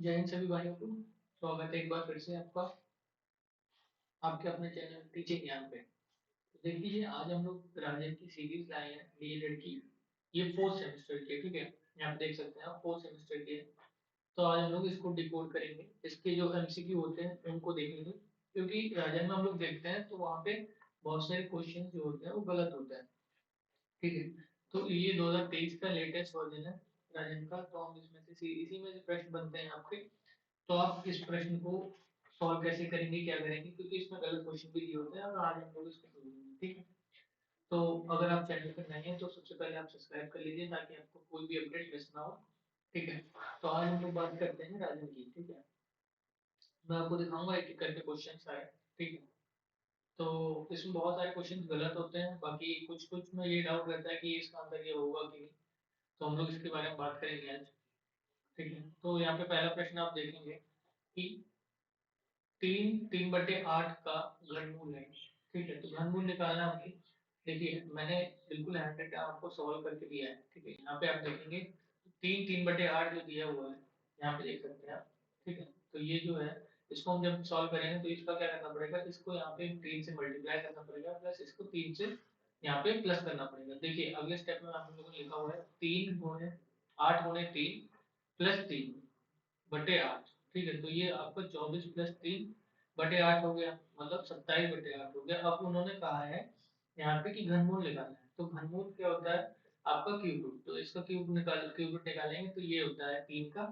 जय हिंद सभी भाइयों को। स्वागत है एक बार फिर से आपका आपके अपने चैनल टीचिंग ज्ञान पे। तो देख लीजिए, आज हम लोग राजन की सीरीज लाए हैं डीएलएड की। ये फोर्थ सेमेस्टर की है, ठीक है। यहाँ पे देख सकते हैं आप, फोर्थ सेमेस्टर की है। तो आज हम लोग इसको डिकोड करेंगे, इसके जो एमसीक्यू होते हैं उनको देखेंगे, क्योंकि राजन में हम लोग देखते हैं तो वहाँ पे बहुत सारे क्वेश्चन जो होते हैं वो गलत होते हैं, ठीक है। तो ये 2023 का लेटेस्ट वर्जन है राजन का। तो हम इसमें से इसी में से प्रश्न बनते हैं आपके। तो आप इस प्रश्न को सॉल्व कैसे करेंगे, क्या करेंगे, क्योंकि इसमें गलत क्वेश्चन भी दिए होते हैं और आज हम लोग इसको करेंगे, ठीक है। तो अगर आप चैनल पर नए हैं तो सबसे पहले आप सब्सक्राइब कर लीजिए ताकि आपको कोई भी अपडेट मिस ना हो, ठीक है। तो आज हम लोग बात करते हैं राजन की, ठीक है। मैं आपको दिखाऊंगा एक एक करके क्वेश्चन आए, ठीक है। तो इसमें बहुत सारे क्वेश्चन गलत होते हैं, बाकी कुछ कुछ में ये डाउट रहता है कि इसका आंसर ये होगा कि नहीं। तो हम लोग इसके बारे में बात करेंगे आज, ठीक है। तो यहाँ पे पहला प्रश्न आप देखेंगे कि 3/8 का घनमूल है, ठीक है। तो घनमूल निकालना है। देखिए, मैंने बिल्कुल हैंड आपको सॉल्व करके दिया है, ठीक है। यहाँ पे आप देखेंगे 3/8 जो दिया हुआ है, यहाँ पे देख सकते हैं आप, ठीक है। तो ये जो है, इसको हम जब सॉल्व करेंगे तो इसका क्या करना पड़ेगा, इसको यहाँ पे 3 से मल्टीप्लाई करना पड़ेगा, प्लस इसको 3 से यहाँ पे प्लस करना पड़ेगा। देखिए अगले स्टेप में आप लोगों ने लिखा हुआ है 3/8 ठीक है। तो ये आपका 24+3/8 हो गया, मतलब 27/8 हो गया। अब उन्होंने कहा है यहाँ पे कि घनमूल निकालना है। तो घनमूल क्या होता है, आपका क्यूब रूट। तो इसका क्यूब रूट निकालेंगे तो ये होता है 3 का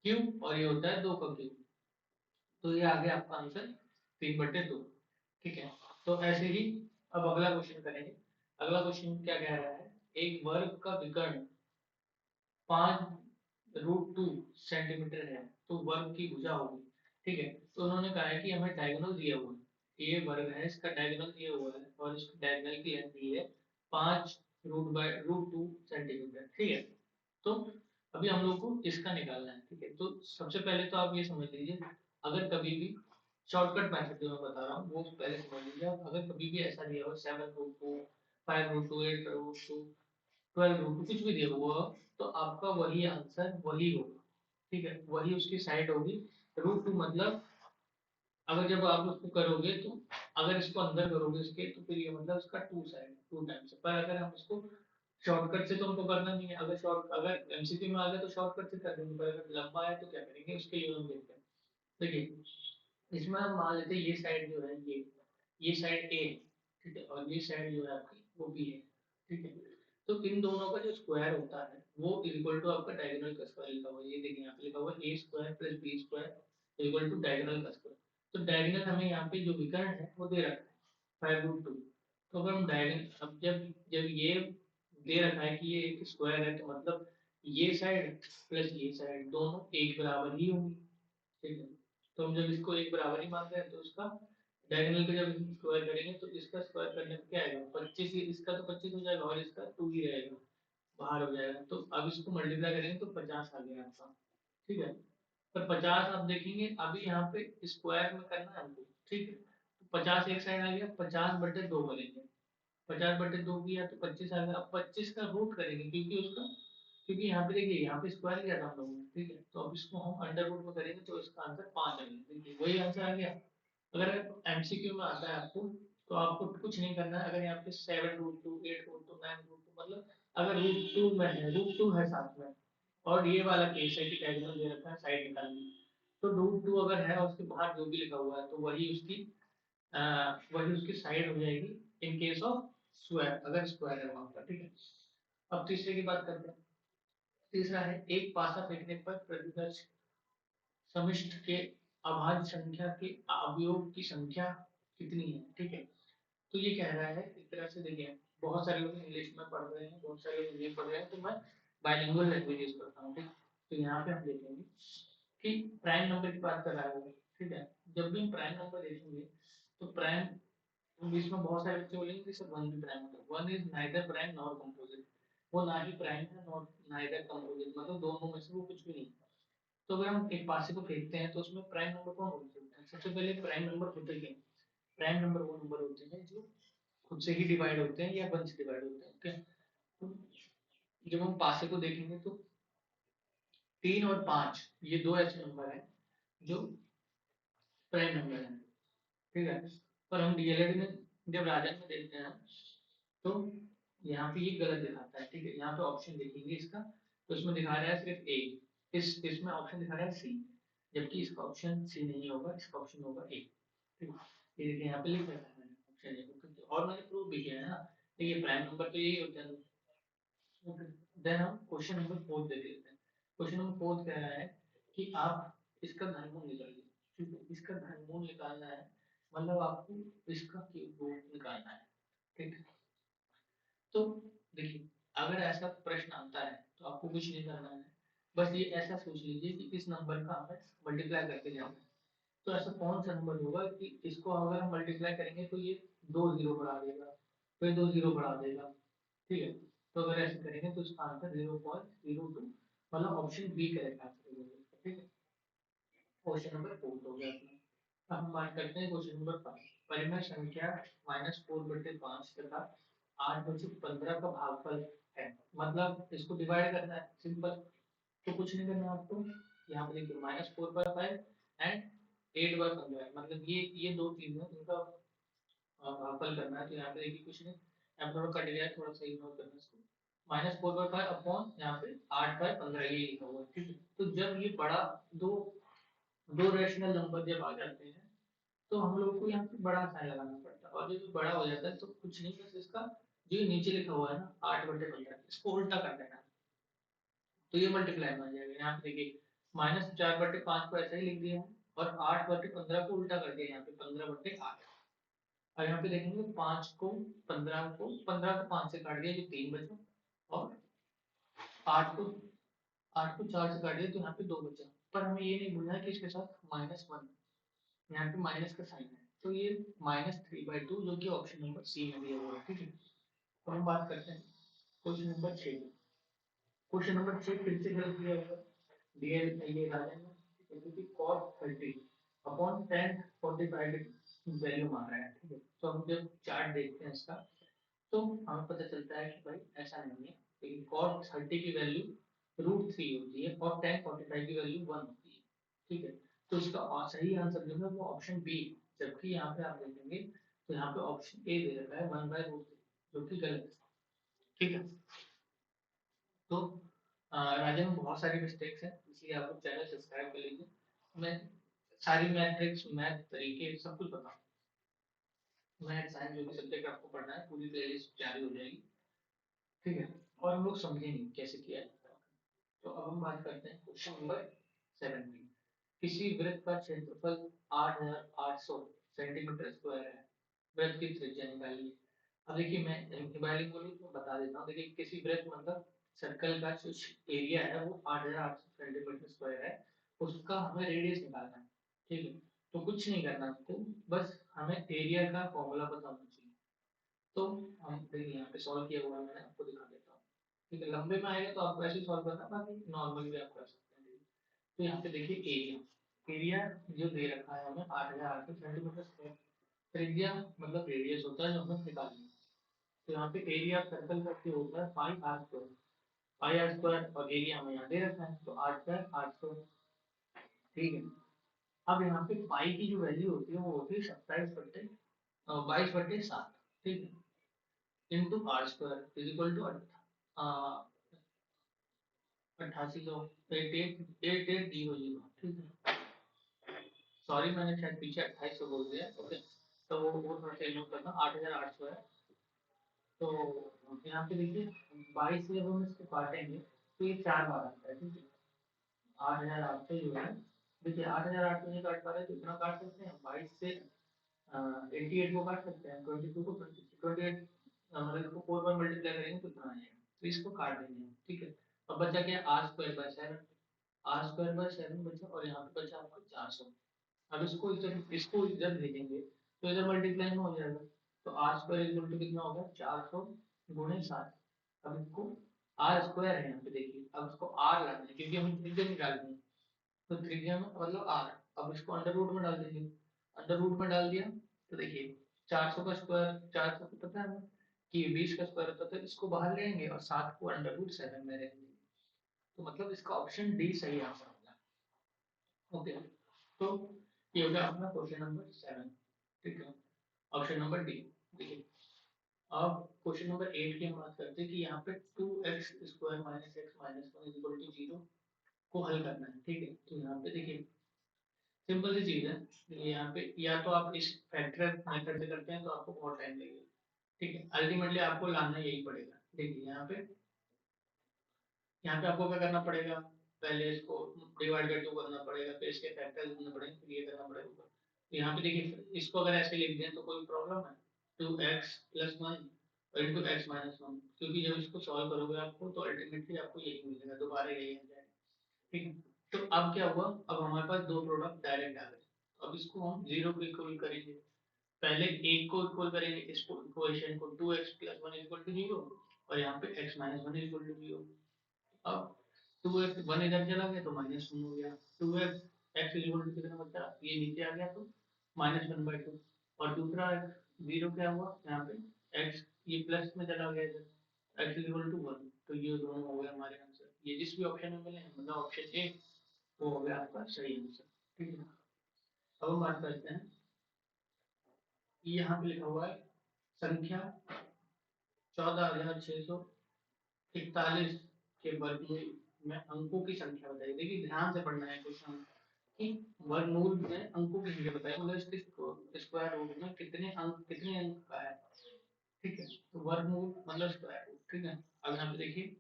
क्यूब और ये होता है 2 का क्यूब। तो ये आ गया आपका आंसर 3/2, ठीक है। तो ऐसे ही अब अगला क्वेश्चन करेंगे। अगला क्वेश्चन क्या कह रहा है, एक वर्ग का विकर्ण 5√2 सेंटीमीटर है तो वर्ग की भुजा होगी, ठीक है। तो उन्होंने कहा है कि हमें डायगोनल दिया हुआ है, ये वर्ग है, इसका डायगोनल दिया हुआ है और इसकी डायगोनल की लेंथ दी है 5√2 सेंटीमीटर, ठीक है। तो अभी हम लोग को इसका निकालना है, ठीक है। तो सबसे पहले तो आप ये समझ लीजिए, अगर कभी भी शॉर्टकट मेथड जो मैं बता रहा हूँ वो पहले समझ लीजिए आप। अगर कभी भी ऐसा दिया हो 7√2, 5√2, 8√2, 12√2, कुछ भी दिया हुआ हो, तो आपका वही आंसर वही होगा, ठीक है। वही उसकी साइड होगी। √2 मतलब अगर जब आप उसको करोगे तो अगर इसको अंदर करोगे इसके, तो फिर ये मतलब इसका 2 टाइम्स है। पर अगर हम इसको शॉर्टकट से, तो हमको करना नहीं है। अगर एमसीक्यू में आ गया तो शॉर्टकट से कर देंगे, पर अगर लंबा है तो क्या करेंगे, उसके लिए हम देखते हैं। देखिए, इसमें हम मान लेते हैं ये साइड जो है, ये साइड ए, ठीक है, और ये साइड जो है आपकी वो बी है, ठीक है। तो इन दोनों का जो स्क्वायर होता है वो इक्वल टू आपका डायगोनल का स्क्वायर लिखा हुआ है। ये देखिए यहाँ पे लिखा हुआ है a² + b² equal to diagonal का स्क्वायर। तो डायगोनल हमें यहाँ पे जो विकर्ण है वो दे रखा है 5√2। तो अगर हम डायगोनल, अब जब जब ये दे रखा है कि ये एक स्क्वायर है, तो मतलब ये साइड प्लस ये साइड दोनों एक बराबर ही होंगी, ठीक है। तो हम जब इसको एक बराबर ही मान रहे हैं तो उसका डायगोनल का जब स्क्वायर करेंगे तो इसका स्क्वायर करने पे क्या आएगा, 25 ही, इसका तो 25 हो जाएगा और इसका 2 ही रहेगा, बाहर हो जाएगा। तो अब इसको मल्टीप्लाई करेंगे तो 50 आ गया आपका, ठीक है। पर 50 आप देखेंगे अभी यहाँ पे स्क्वायर में करना है हमको, ठीक है। तो 50 एक साइड आ गया, 50/2 करेंगे, 50/2 किया तो 25 आ गया। अब 25 का रूट करेंगे, क्योंकि यहाँ पे देखिए, यहाँ पे स्क्वायर किया था हम लोगों ने, ठीक है। तो अब इसको हम अंडर रूट में करेंगे तो इसका आंसर 5 आ गया। देखिए वही आंसर आ गया। अगर एमसीक्यू में आता है आपको, तो आपको कुछ नहीं करना है। अगर यहाँ पे 7√2, 8√2, 9√2, मतलब अगर √2 में है, √2 है साथ में, और ये वाला केस है कि डायगोनल दे रखा है साइड निकालनी, तो √2 अगर है और उसके बाहर जो भी लिखा हुआ है तो वही उसकी साइड हो जाएगी इन केस ऑफ स्क्वायर, अगर स्क्वायर है वहां पर, ठीक है। अब तीसरे की बात करते हैं। तीसरा है, एक पासा फेंकने पर प्रतिदर्श समिष्ट के अभाज्य संख्या के अवयव की संख्या कितनी है, ठीक है। तो ये कह रहा है एक तरह से, देखिए बहुत सारे लोग इंग्लिश में पढ़ रहे हैं, बहुत सारे लोग हिंदी में पढ़ रहे हैं, तो मैं बाइलिंगुअल लैंग्वेज यूज करता हूँ, ठीक। तो यहाँ पे हम देखेंगे कि प्राइम नंबर की बात कर रहा है वो, ठीक है। जब भी हम प्राइम नंबर देखेंगे तो प्राइम, इंग्लिश में बहुत सारे बच्चे बोलेंगे कि सर वन भी प्राइम होता है। One is neither prime nor composite, वो ना ही प्राइम है नॉर नाइदर कंपोजिट, मतलब दोनों में से वो कुछ भी नहीं। तो अगर हम एक पासे को फेंकते हैं तो उसमें प्राइम नंबर कौन हो सकता है, सबसे पहले प्राइम नंबर होते क्या हैं? प्राइम नंबर वो नंबर होते हैं जो खुद से ही डिवाइड होते हैं या वन से डिवाइड होते हैं, ओके। तो जब हम पासे को देखेंगे तो 3 और 5 ये दो ऐसे नंबर हैं जो प्राइम नंबर हैं, ठीक है। पर हम डीएलएड में जब राजन में देखते हैं तो यहाँ पे ये गलत दिखाता है, ठीक है। यहाँ पे ऑप्शन देखेंगे इसका, तो इसमें दिखा रहा है सिर्फ ए, इसमें ऑप्शन दिखा रहा है सी, जबकि इसका ऑप्शन सी नहीं होगा, इसका ऑप्शन होगा ए, ठीक है। ये देखिए यहाँ पे लिख रखा है मैंने ऑप्शन ए, और मैंने प्रूव भी किया है ना, तो ये प्राइम नंबर तो यही होता है। देन हम क्वेश्चन नंबर 4 देख लेते हैं। क्वेश्चन नंबर 4 कह रहा है कि आप इसका घनमूल निकालिए, ठीक है। इसका घनमूल निकालना है, मतलब आपको इसका क्यूब रूट निकालना है, ठीक है। तो देखिए, अगर ऐसा प्रश्न आता है तो आपको कुछ नहीं करना है, बस ये ऐसा सोच लीजिए कि इस नंबर का हमें मल्टीप्लाई करके जाना है। तो ऐसा कौन सा नंबर होगा कि इसको अगर हम मल्टीप्लाई करेंगे तो ये दो जीरो बढ़ा देगा, फिर दो जीरो बढ़ा देगा, ठीक है। तो अगर ऐसे करेंगे तो इसका आंसर 0.02, मतलब ऑप्शन बी करेक्ट आंसर होगा, ठीक है। क्वेश्चन नंबर 4 हो गया अपना। अब हम बात करते हैं क्वेश्चन नंबर 5। परिमेय संख्या -4/5 तथा 8/15 का भागफल है, मतलब इसको डिवाइड करना है, सिंपल। तो कुछ नहीं करना आपको, यहाँ पे देखिए -4/5 एंड 8/15, मतलब ये दो चीजें हैं इनका भागफल करना है। तो यहाँ पे देखिए कुछ नहीं, यहाँ पे थोड़ा कट गया है, थोड़ा सा इग्नोर करना इसको। -4/5 अपॉन यहाँ पे 8/15 ये लिखा हुआ है, ठीक है। तो जब ये बड़ा दो दो रेशनल नंबर जब आ जाते हैं तो हम लोग को यहाँ पे बड़ा साइन लगाना पड़ता है, और जब ये बड़ा हो जाता है तो कुछ नहीं, बस इसका जो नीचे लिखा हुआ है ना 8/15 इसको उल्टा कर देना, तो ये मल्टीप्लाई में आ जाएगा। यहाँ पे देखिए -4/5 को ऐसा ही लिख दिया है, और 8/15 को उल्टा कर दिया यहाँ पे 15/8। और यहाँ पे देखेंगे 5 को 15 को 5 से काट दिया जो 3 बचा, और 8 को 4 से काट दिया तो यहाँ पे 2 बचा। पर हमें ये नहीं भूलना है कि इसके साथ -1, यहाँ पे माइनस का साइन है, तो ये -3/2 जो कि ऑप्शन नंबर सी में दिया हुआ है, ठीक है। तो हम बात करते हैं क्वेश्चन नंबर 6। क्वेश्चन नंबर 6 फिर से गलत दिया हुआ है, डीएल ये राजन ने, क्योंकि cos 30 अपॉन tan 45 वैल्यू मांग रहा है, ठीक है। तो हम जब चार्ट देखते हैं इसका तो हमें पता चलता है कि भाई ऐसा नहीं है, लेकिन cos 30 की वैल्यू √3 होती है और tan 45 की वैल्यू 1 होती है, ठीक है। तो इसका सही आंसर जो है वो ऑप्शन बी है, जबकि यहाँ पे आप देखेंगे तो यहाँ पे ऑप्शन ए दे रखा है 1/√3, जो कि गलत है, ठीक है। तो राजा में बहुत सारी मिस्टेक्स हैं, इसलिए आप लोग चैनल सब्सक्राइब कर लीजिए। मैं सारी मैट्रिक्स मैथ तरीके सब कुछ बताऊँ, मैथ साइंस जो भी सब्जेक्ट आपको पढ़ना है पूरी प्लेलिस्ट जारी हो जाएगी, ठीक है। और हम लोग समझेंगे कैसे किया जाता है। तो अब हम बात करते हैं क्वेश्चन नंबर 17। किसी वृत्त का क्षेत्रफल 8800 सेंटीमीटर स्क्वायर है, वृत्त की त्रिज्या निकालिए। अब देखिए मैं बाइलिंगुअली तो बता देता हूँ। देखिए किसी वृत्त मतलब सर्कल का जो एरिया है वो 8800 सेंटीमीटर स्क्वायर है, उसका हमें रेडियस निकालना है, ठीक है। तो कुछ नहीं करना आपको, बस हमें एरिया का फॉर्मूला पता होना चाहिए। तो हम देखिए यहाँ पे सॉल्व किया हुआ है, मैंने आपको दिखा देता हूँ, ठीक है। लंबे में आएगा तो आपको ऐसे सॉल्व करना, बाकी नॉर्मल भी आप कर सकते हैं। तो यहाँ पे देखिए एरिया, एरिया जो दे रखा है हमें 8800 सेंटीमीटर स्क्वायर, त्रिज्या मतलब रेडियस होता है जो हमें निकालनी है। तो यहाँ पे एरिया सर्कल का जो होता है πr², πr² और एरिया हमें यहाँ दे रखा है तो 8/800, ठीक है। अब यहाँ पे पाई की जो वैल्यू होती है वो होती है 22/7, ठीक है, into r² is equal to 8800, ठीक है। सॉरी मैंने शायद पीछे 2800 बोल दिया, ओके। तो वो थोड़ा सा नोट करना, 8800 है। तो यहाँ पे देखिए 22 से जब हम इसको काटेंगे तो ये 4 बार आता है, ठीक है। 8800 जो है, देखिए 8800 नहीं काट पा रहे तो इतना काट सकते हैं, 22 से 88 को काट सकते हैं, 22 को 28, मतलब इसको 4 बार मल्टीप्लाई करेंगे तो इतना आएगा, तो इसको काट देंगे हम, ठीक है। अब बचा क्या, r²/7, r²/7 बचा, और यहाँ पे बचा आपका 400। अब इसको इधर भेजेंगे तो इधर मल्टीप्लाई में हो जाएगा, तो r² इक्वल टू कितना होगा, 400 × 7। अब इसको r² है यहाँ पे देखिए, अब इसको r लाना है क्योंकि हमें त्रिज्या निकालनी है, तो त्रिज्या में मतलब r। अब इसको अंडर रूट में डाल दीजिए, अंडर रूट में डाल दिया तो देखिए 400 का स्क्वायर, 400 को पता है हमें कि 20 का स्क्वायर होता है, तो इसको बाहर लेंगे और 7 को अंडर रूट 7 में रहेंगे, तो मतलब इसका ऑप्शन डी सही आंसर होगा। ओके, तो ये हो गया अपना क्वेश्चन नंबर 7। ठीक है, ऑप्शन नंबर डी। देखिए, अब क्वेश्चन नंबर 8 की हम बात करते हैं कि यहाँ पे 2x² minus x minus one is equal to 0 को हल करना है। ठीक है, तो यहाँ पे देखिए सिंपल सी चीज है। देखिए यहाँ पे या तो आप इस फैक्टर मेथड से करते हैं तो आपको बहुत टाइम लगेगा। ठीक है, अल्टीमेटली आपको लाना यही पड़ेगा। देखिए यहाँ पे आपको क्या करना पड़ेगा, पहले इसको डिवाइड बाय 2 करना पड़ेगा, फिर इसके फैक्टर करना पड़ेगा, फिर ये करना पड़ेगा। तो यहाँ पे देखिए इसको अगर ऐसे लिख दें तो कोई प्रॉब्लम है, 2x+1 और इंटू एक्स माइनस वन, क्योंकि जब इसको सॉल्व करोगे आपको तो अल्टीमेटली आपको यही मिलेगा, दोबारा यही आ जाएगा। ठीक है, तो अब क्या हुआ, अब हमारे पास दो प्रोडक्ट डायरेक्ट आ गए। अब इसको हम जीरो को इक्वल करेंगे, पहले एक को इक्वल करेंगे, इस इक्वेशन को 2x+1 इक्वल टू 0 और यहाँ पे x minus one equal to 0। अब 2x 1 इधर चला गया तो माइनस वन हो गया, 2x इक्वल टू कितना बचा, ये नीचे आ गया तो -1/2। और दूसरा जीरो क्या हुआ यहाँ पे, x ये प्लस में चला गया इधर, x इक्वल टू 1, तो ये दोनों हो गए हमारे आंसर। ये जिस भी ऑप्शन में मिले मतलब ऑप्शन ए वो हो गया आपका सही आंसर। ठीक है, अब हम बात करते हैं, यहाँ पे लिखा हुआ है संख्या 14,641 के वर्गमूल में अंकों की संख्या बताइए। देखिए ध्यान से पढ़ना है क्वेश्चन कि वर्गमूल में अंकों की संख्या बताइए, मतलब इसके स्क्वायर रूट में कितने अंक का है। ठीक है, तो वर्गमूल मतलब स्क्वायर रूट। ठीक है, अब यहाँ पे देखिए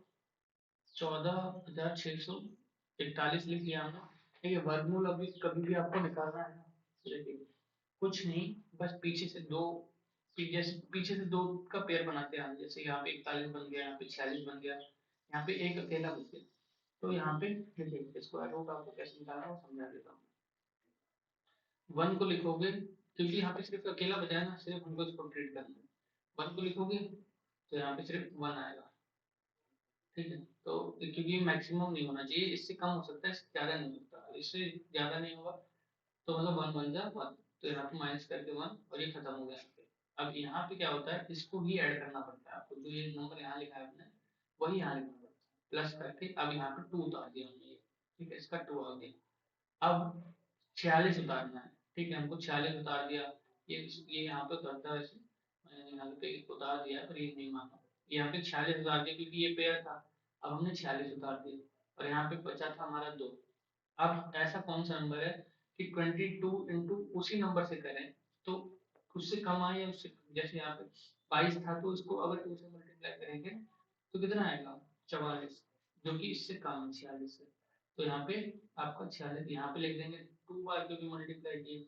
14,641 लिख लिया हमने। ठीक है, वर्गमूल अभी कभी भी आपको निकालना है ना, देखिए कुछ नहीं, बस पीछे से दो का पेयर बनाते हैं। जैसे यहाँ पे 41 बन गया, यहाँ पे 46 बन गया, यहाँ पे एक अकेला बच गया। तो यहाँ पे देखिए स्क्वायर रूट आपको कैसे निकालना है वो समझा देता हूँ। 1 को लिखोगे, क्योंकि यहाँ पे सिर्फ अकेला बचा है ना, सिर्फ हमको इसको ट्रीट करना है। 1 को लिखोगे तो यहाँ पे सिर्फ 1 आएगा। ठीक है, तो क्योंकि मैक्सिमम नहीं होना चाहिए, इससे कम हो सकता है, इससे ज्यादा नहीं हो सकता, इससे ज्यादा नहीं होगा तो मतलब 1 बन जाए 1, तो यहाँ पे माइनस करके 1 और ये खत्म हो गया यहाँ पे। अब यहाँ पे क्या होता है, इसको ही ऐड करना पड़ता है आपको, जो ये नंबर यहाँ लिखा है आपने वही यहाँ लिखना पड़ता है प्लस करके। अब यहाँ पे 2 उतार दिया हमने ये, ठीक है, इसका 2 आ गया। अब 46 उतारना है। ठीक है, हमको 46 उतार दिया, ये यहाँ पे उतरता है वैसे, मैंने यहाँ पे एक उतार दिया पर ये नहीं माना, यहाँ पे 46 उतार दिया क्योंकि ये पेयर था। अब हमने 46 उतार दिया और यहाँ पे बचा था हमारा 2। अब ऐसा कौन सा नंबर है कि 22 इंटू उसी नंबर से करें तो उससे कम आए या उससे, जैसे यहाँ पे 22 था तो इसको अगर 2 से मल्टीप्लाई करेंगे तो कितना आएगा, 44, जो कि इससे कम है 46 से। तो यहाँ पे आपका 46 यहाँ पे लिख देंगे 2 बार क्योंकि मल्टीप्लाई किए।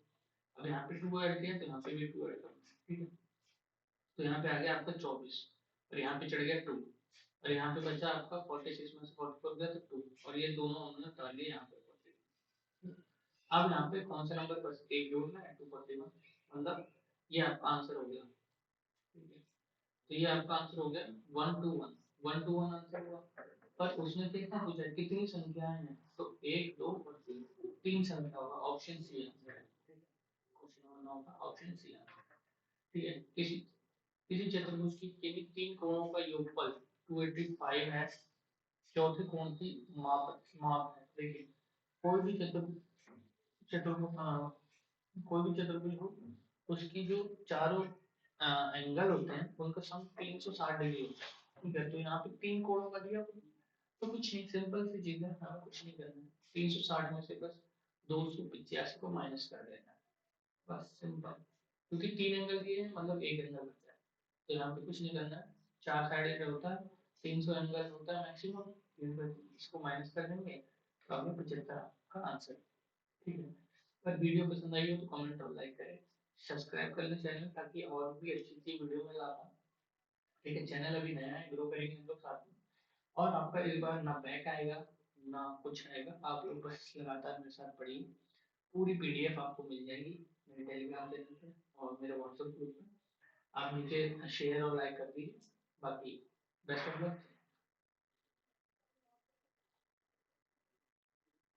अब यहाँ पे 2 ऐड किया तो यहाँ पे भी 2 ऐड करना। ठीक है, तो यहाँ पे आ गया आपका 24 और यहाँ पे चढ़ गया 2 और यहाँ पे बचा आपका 46 में से 44 गया तो 2 और ये दोनों हमने उतार लिए यहाँ पे 40। अब यहाँ पे कौन सा नंबर बस एक जोड़ना है, 241, मतलब ये आपका आंसर हो गया। ठीक है, तो ये आपका आंसर हो गया 121, 121 आंसर हुआ। पर उसने कितना पूछा कितनी संख्याएं हैं, तो 1 2 और 3, तीन संख्या होगा, ऑप्शन सी आंसर है। क्वेश्चन नंबर 9 का ऑप्शन सी आंसर। ठीक है, किसी किसी चतुर्भुज की किन्हीं तीन कोणों का योगफल 285 है, चौथे कोण की माप माप है। देखिए कोई भी चतुर्भुज कोई भी चतुर्भुज हो, उसकी जो चारों एंगल होते हैं उनका सम 360 डिग्री होता है। ठीक है, तो यहाँ पे तीन कोणों का दिया तो कुछ नहीं, सिंपल सी चीज है, हमें कुछ नहीं करना है। 360 में से बस 285 को माइनस कर देना है, बस सिंपल। क्योंकि तीन एंगल दिए हैं मतलब एक एंगल बचा है, तो यहाँ पे कुछ नहीं करना है। चार साइड होता है, 300 एंगल होता है मैक्सिमम, इसको माइनस कर देंगे तो आपने 75 का आंसर। ठीक है, अगर वीडियो पसंद आई हो तो कमेंट और लाइक करें, सब्सक्राइब कर लें चैनल ताकि और भी अच्छी अच्छी वीडियो में ला पाऊँ। ठीक है, चैनल अभी नया है, ग्रो करेंगे हम लोग साथ में। और आपका इस बार ना बैक आएगा ना कुछ आएगा, आप लोग बस लगातार मेरे साथ पढ़िए, पूरी पीडीएफ आपको मिल जाएगी मेरे टेलीग्राम चैनल पे और मेरे व्हाट्सएप ग्रुप पे। आप नीचे शेयर और लाइक कर दीजिए, बाकी बेस्ट ऑफ लक।